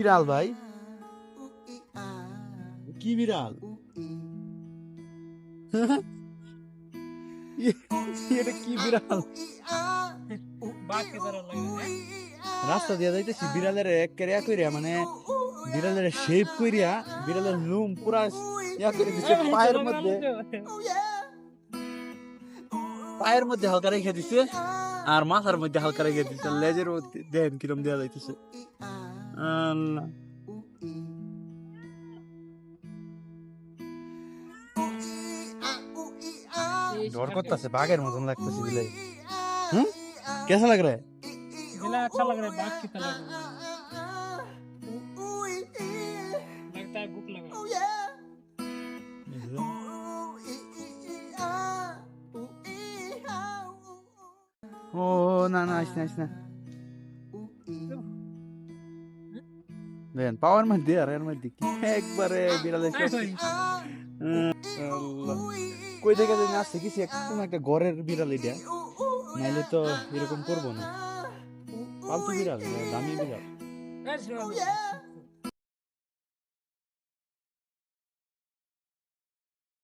বিড়াল ভাই, কি বিড়াল? এটা কি বিড়াল? রাস্তা দিয়ে যাইতেছি, বিড়ালের একেবারে কইরা মানে বিড়ালের শেপ কইরা, বিড়ালের লুম পুরা ইয়া করে দিছে পায়ের মধ্যে হালকা রেখে দিছে, আর মাথার মধ্যে হালকা রেখে দিছে, লেজের মধ্যে দেন কিরম দেওয়া যাইতেছে। আল্লাহ। डर করতেছে, বাঘের মতন লাগতেছে বিলাই। হুম, कैसा लग रहा है? जिला अच्छा लग रहा है, बाघ की तरह लग रहा है। लगता है भूख लगा। ও না না, আসনা আসনা দেন পাওয়ার মধ্যে আর এর মধ্যে কি একবারে বিড়ালের সাথে। আল্লাহ, কই থেকে জানি আসছে কিছু কোন একটা ঘরের বিড়াল এটা, নাইলে তো এরকম করবো না। পালতু বিড়াল, দামি বিড়াল।